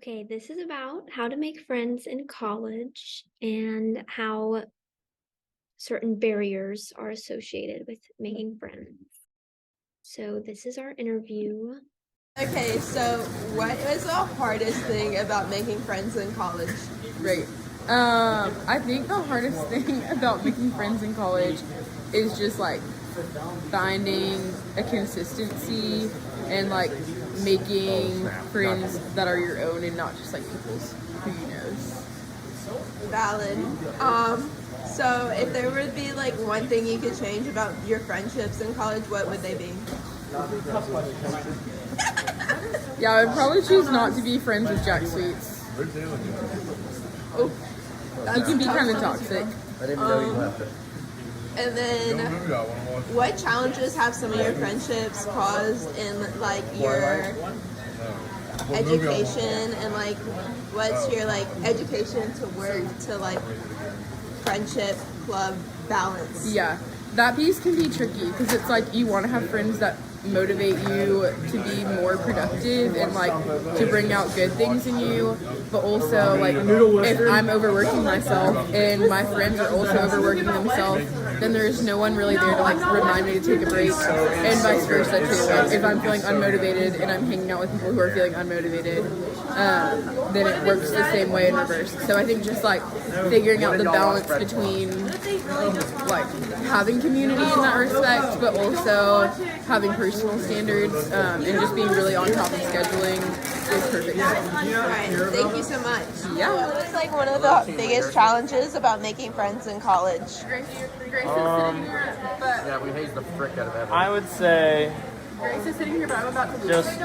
Okay, this is about how to make friends in college and how certain barriers are associated with making friends. So, this is our interview. Okay, so what is the hardest thing about making friends in college? Great. I think the hardest thing about making friends in college is just like finding a consistency and like making friends that are your own and not just like people's who you know. Valid. So if there would be like one thing you could change about your friendships in college, what would they be? Yeah, I would probably choose not to be friends with Jack Sweets. Oh, He can be kind of toxic. I didn't know you left it. And then, what challenges have some of your friendships caused in like your education, and like what's your like education to work to like friendship club balance? Yeah, that piece can be tricky because it's like you want to have friends that motivate you to be more productive and like to bring out good things in you, but also like if I'm overworking myself and my friends are also overworking themselves, then there's no one really there to like remind me to take a break, and vice versa too. Like if I'm feeling unmotivated and I'm hanging out with people who are feeling unmotivated, then it works the same way in reverse. So I think just like figuring out the balance between like having community in that respect, but also having personal standards and just being really on top of scheduling is perfect. Alright, thank you so much. Yeah. What's like one of the biggest challenges about making friends in college? Yeah, we hazed the frick out of everyone. I would say Grace is sitting here, but I'm about to just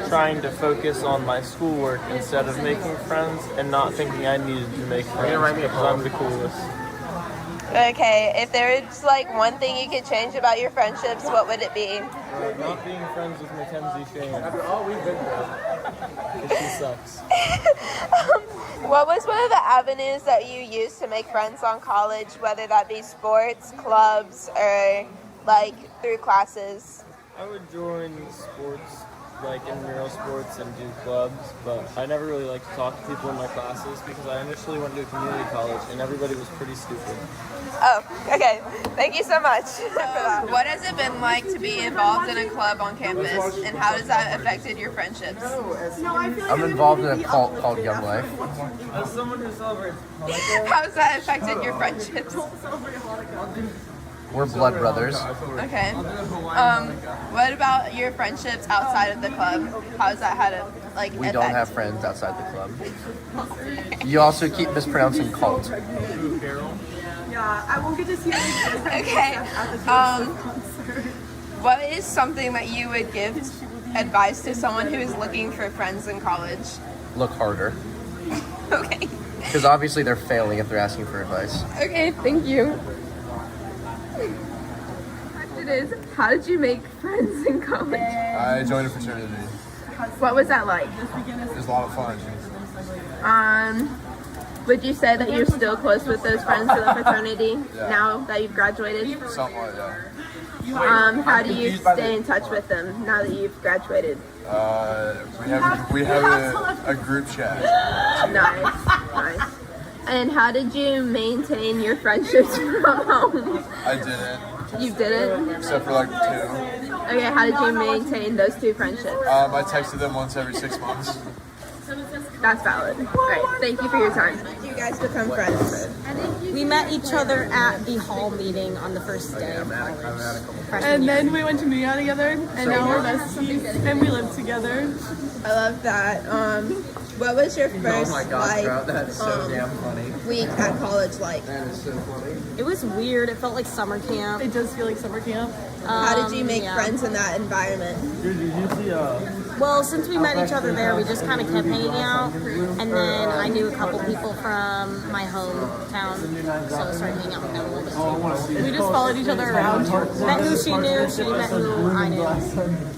trying to focus on my schoolwork instead of making friends and not thinking I needed to make friends write me a because I'm the coolest. Okay, if there was like one thing you could change about your friendships, what would it be? Not being friends with Mackenzie Shane After all we've been through. because she sucks. What was one of the avenues that you used to make friends on college, whether that be sports, clubs, or like through classes? I would join sports, like intramural sports and do clubs, but I never really liked to talk to people in my classes because I initially went to a community college and everybody was pretty stupid. Oh, okay. Thank you so much for that. What has it been like to be involved in a club on campus, and how has that affected your friendships? I'm involved in a cult called Young Life. As someone who celebrates How has that affected your friendships? We're blood brothers. Okay. What about your friendships outside of the club? How has that had a like We effect? don't have friends outside the club. You also keep mispronouncing cult. Yeah, I won't get to see you Okay. What is something that you would give advice to someone who is looking for friends in college? Look harder. Okay. Because obviously they're failing if they're asking for advice. Okay, thank you. It is. How did you make friends in college? I joined a fraternity. What was that like? It was a lot of fun. Would you say that you're still close with those friends in the fraternity now that you've graduated? Somewhat, yeah. How do you stay in touch with them now that you've graduated? We have a group chat. Nice. And how did you maintain your friendships from home? I didn't, You didn't? except for like 2. Okay, how did you maintain those two friendships? I texted them once every 6 months. That's valid. Alright, thank you for your time. Did you guys become friends? We met each other at the hall meeting on the first day of college. And then we went to UNI together, and now we're besties, and we live together. I love that. What was your first that's so damn funny. week at college like? That is so funny. It was weird. It felt like summer camp. It does feel like summer camp. How did you make yeah. friends in that environment? Dude, did you see Well, since we met each other there, we just kind of kept hanging out. And then I knew a couple people from my hometown, so I started hanging out with them a little bit too. We just followed each other around. Met who she knew, she met who I knew.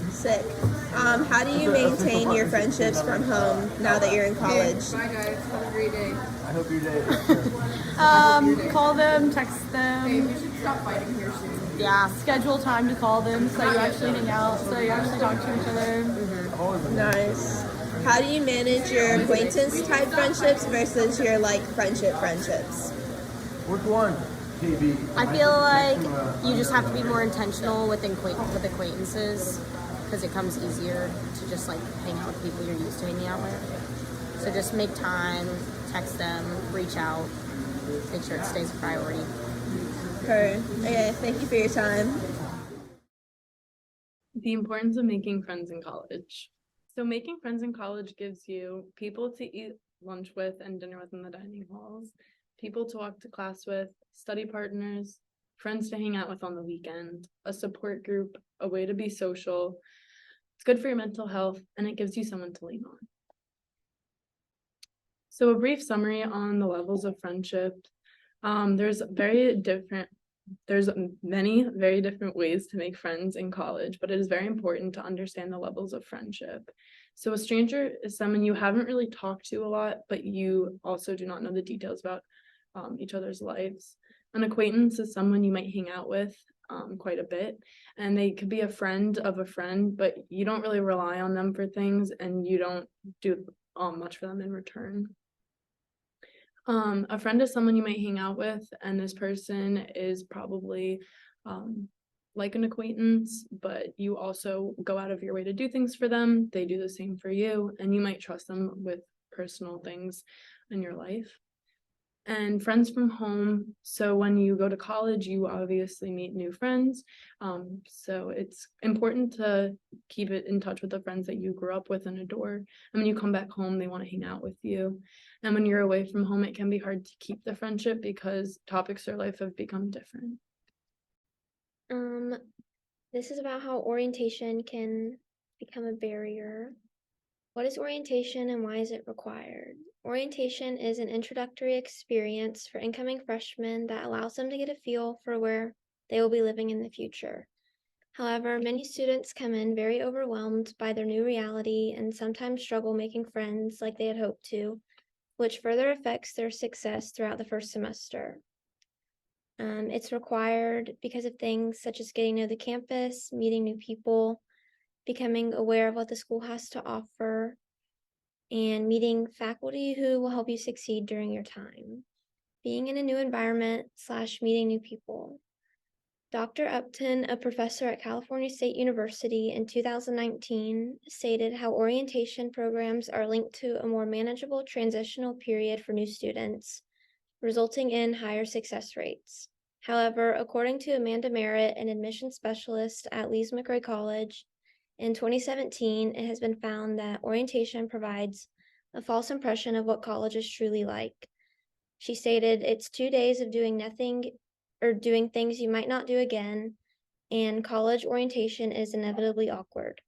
Sick. How do you maintain your friendships from home now that you're in college? Bye guys, have a great day. I hope your day is Call them, text them, We should stop fighting here soon. Yeah. schedule time to call them so you actually hang out, so you actually talk to each other. Nice. How do you manage your acquaintance type friendships versus your like friendships? I feel like you just have to be more intentional with acquaintances because it comes easier to just like hang out with people you're used to hanging out with. So just make time, text them, reach out, make sure it stays a priority. Okay, thank you for your time. The importance of making friends in college. So making friends in college gives you people to eat lunch with and dinner with in the dining halls, people to walk to class with, study partners, friends to hang out with on the weekend, a support group, a way to be social. It's good for your mental health, and it gives you someone to lean on. So a brief summary on the levels of friendship. There's many very different ways to make friends in college, but it is very important to understand the levels of friendship. So a stranger is someone you haven't really talked to a lot, but you also do not know the details about each other's lives. An acquaintance is someone you might hang out with quite a bit, and they could be a friend of a friend, but you don't really rely on them for things, and you don't do much for them in return. A friend is someone you might hang out with, and this person is probably like an acquaintance, but you also go out of your way to do things for them. They do the same for you, and you might trust them with personal things in your life. And friends from home. So when you go to college, you obviously meet new friends. So it's important to keep it in touch with the friends that you grew up with and adore. And when you come back home, they want to hang out with you. And when you're away from home, it can be hard to keep the friendship because topics of life have become different. This is about how orientation can become a barrier. What is orientation and why is it required? Orientation is an introductory experience for incoming freshmen that allows them to get a feel for where they will be living in the future. However, many students come in very overwhelmed by their new reality and sometimes struggle making friends like they had hoped to, which further affects their success throughout the first semester. It's required because of things such as getting to know the campus, meeting new people, becoming aware of what the school has to offer, and meeting faculty who will help you succeed during your time. Being in a new environment / meeting new people. Dr. Upton, a professor at California State University in 2019, stated how orientation programs are linked to a more manageable transitional period for new students, resulting in higher success rates. However, according to Amanda Merritt, an admissions specialist at Lees McRae College, in 2017, it has been found that orientation provides a false impression of what college is truly like. She stated, "It's 2 days of doing nothing or doing things you might not do again, and college orientation is inevitably awkward."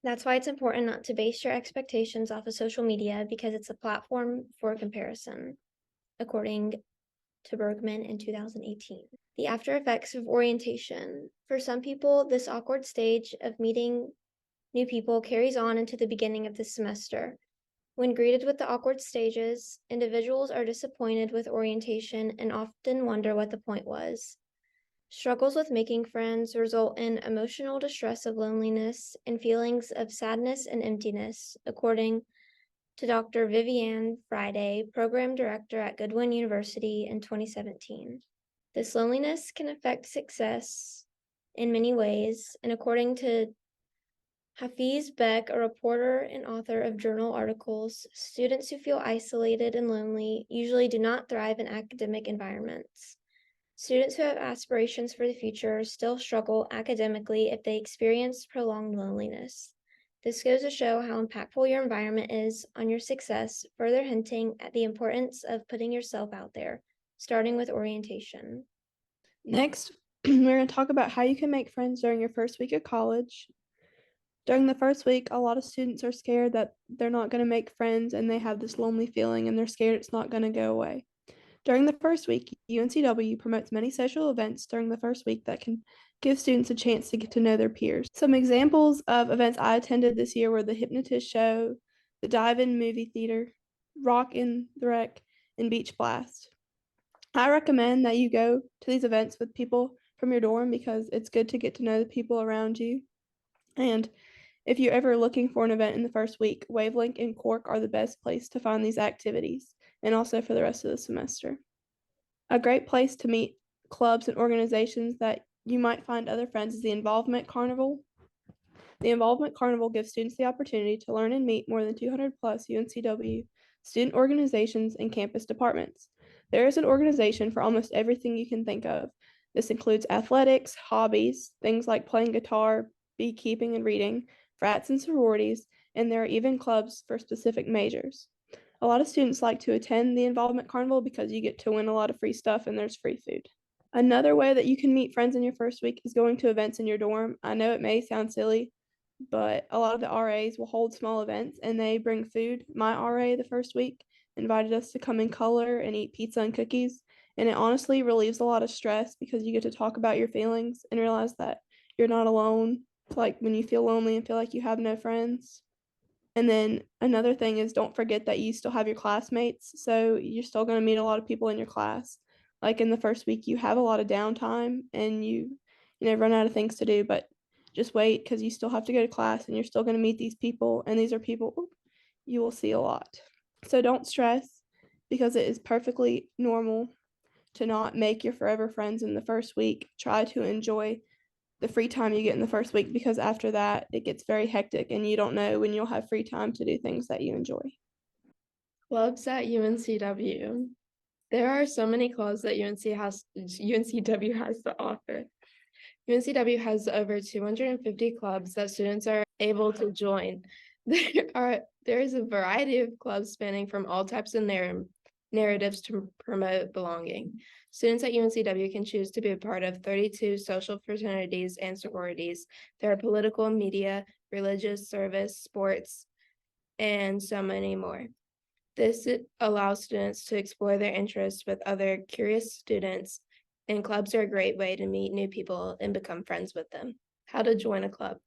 That's why it's important not to base your expectations off of social media because it's a platform for comparison, according to Bergman in 2018. The after effects of orientation. For some people, this awkward stage of meeting new people carries on into the beginning of the semester. When greeted with the awkward stages, individuals are disappointed with orientation and often wonder what the point was. Struggles with making friends result in emotional distress of loneliness and feelings of sadness and emptiness, according to Dr. Viviane Friday, Program Director at Goodwin University in 2017. This loneliness can affect success in many ways, and according to Hafiz Beck, a reporter and author of journal articles, students who feel isolated and lonely usually do not thrive in academic environments. Students who have aspirations for the future still struggle academically if they experience prolonged loneliness. This goes to show how impactful your environment is on your success, further hinting at the importance of putting yourself out there, starting with orientation. Next, we're going to talk about how you can make friends during your first week of college. During the first week, a lot of students are scared that they're not going to make friends and they have this lonely feeling and they're scared it's not going to go away. During the first week, UNCW promotes many social events during the first week that can give students a chance to get to know their peers. Some examples of events I attended this year were the Hypnotist Show, the Dive-In Movie Theater, Rock in the Rec, and Beach Blast. I recommend that you go to these events with people from your dorm because it's good to get to know the people around you. And If you're ever looking for an event in the first week, Wavelength and Cork are the best place to find these activities, and also for the rest of the semester. A great place to meet clubs and organizations that you might find other friends is the Involvement Carnival. The Involvement Carnival gives students the opportunity to learn and meet more than 200 plus UNCW student organizations and campus departments. There is an organization for almost everything you can think of. This includes athletics, hobbies, things like playing guitar, beekeeping, and reading, frats and sororities, and there are even clubs for specific majors. A lot of students like to attend the Involvement Carnival because you get to win a lot of free stuff and there's free food. Another way that you can meet friends in your first week is going to events in your dorm. I know it may sound silly, but a lot of the RAs will hold small events and they bring food. My RA the first week invited us to come and color and eat pizza and cookies, and it honestly relieves a lot of stress because you get to talk about your feelings and realize that you're not alone. It's like when you feel lonely and feel like you have no friends. And then another thing is don't forget that you still have your classmates, so you're still going to meet a lot of people in your class. Like in the first week, you have a lot of downtime and you run out of things to do, but just wait because you still have to go to class and you're still going to meet these people, and these are people you will see a lot. So don't stress because it is perfectly normal to not make your forever friends in the first week. Try to enjoy the free time you get in the first week because after that it gets very hectic and you don't know when you'll have free time to do things that you enjoy. Clubs at UNCW. There are so many clubs that UNCW has to offer. UNCW has over 250 clubs that students are able to join. There is a variety of clubs spanning from all types of narratives to promote belonging. Students at UNCW can choose to be a part of 32 social fraternities and sororities. There are political, media, religious, service, sports, and so many more. This allows students to explore their interests with other curious students, and clubs are a great way to meet new people and become friends with them. How to join a club.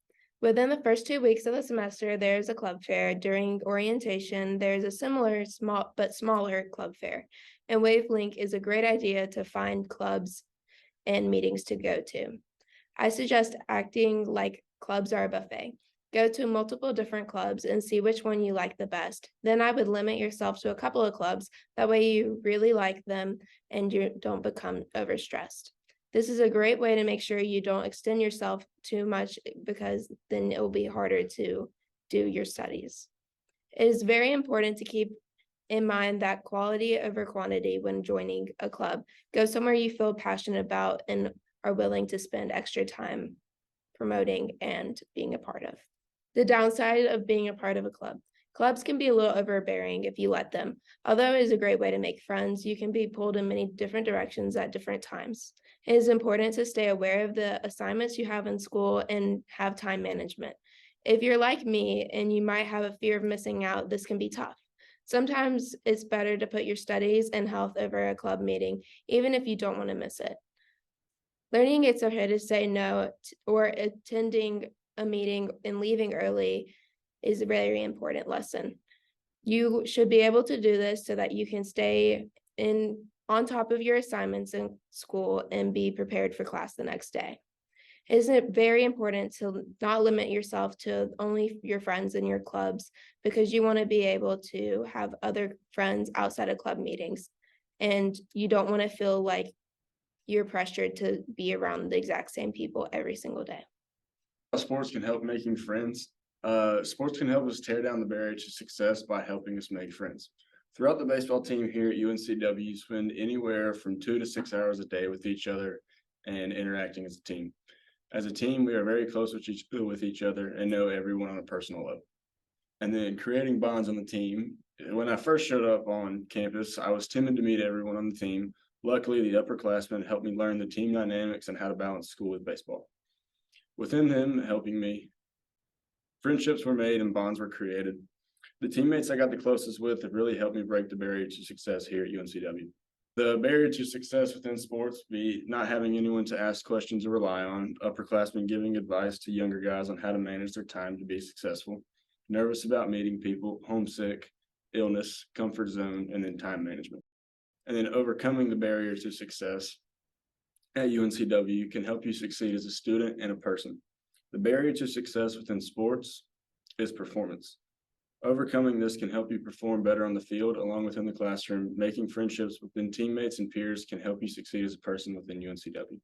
Within the first 2 weeks of the semester, there's a club fair. During orientation, there's a similar smaller club fair. And Wavelink is a great idea to find clubs and meetings to go to. I suggest acting like clubs are a buffet. Go to multiple different clubs and see which one you like the best. Then I would limit yourself to a couple of clubs. That way you really like them and you don't become overstressed. This is a great way to make sure you don't extend yourself too much because then it will be harder to do your studies. It is very important to keep in mind that quality over quantity when joining a club. Go somewhere you feel passionate about and are willing to spend extra time promoting and being a part of. The downside of being a part of a club. Clubs can be a little overbearing if you let them. Although it is a great way to make friends, you can be pulled in many different directions at different times. It is important to stay aware of the assignments you have in school and have time management. If you're like me and you might have a fear of missing out, this can be tough. Sometimes it's better to put your studies and health over a club meeting, even if you don't want to miss it. Learning it's okay to say no or attending a meeting and leaving early is a very important lesson. You should be able to do this so that you can stay on top of your assignments in school and be prepared for class the next day. Isn't it very important to not limit yourself to only your friends in your clubs because you want to be able to have other friends outside of club meetings and you don't want to feel like you're pressured to be around the exact same people every single day. Sports can help making friends. Sports can help us tear down the barrier to success by helping us make friends. Throughout the baseball team here at UNCW, you spend anywhere from 2 to 6 hours a day with each other and interacting as a team. As a team, we are very close with each other and know everyone on a personal level. And then creating bonds on the team. When I first showed up on campus, I was timid to meet everyone on the team. Luckily, the upperclassmen helped me learn the team dynamics and how to balance school with baseball. Within them helping me, friendships were made and bonds were created. The teammates I got the closest with have really helped me break the barrier to success here at UNCW. The barrier to success within sports be not having anyone to ask questions or rely on, upperclassmen giving advice to younger guys on how to manage their time to be successful, nervous about meeting people, homesick, illness, comfort zone, and then time management. And then overcoming the barrier to success at UNCW can help you succeed as a student and a person. The barrier to success within sports is performance. Overcoming this can help you perform better on the field along within the classroom. Making friendships within teammates and peers can help you succeed as a person within UNCW.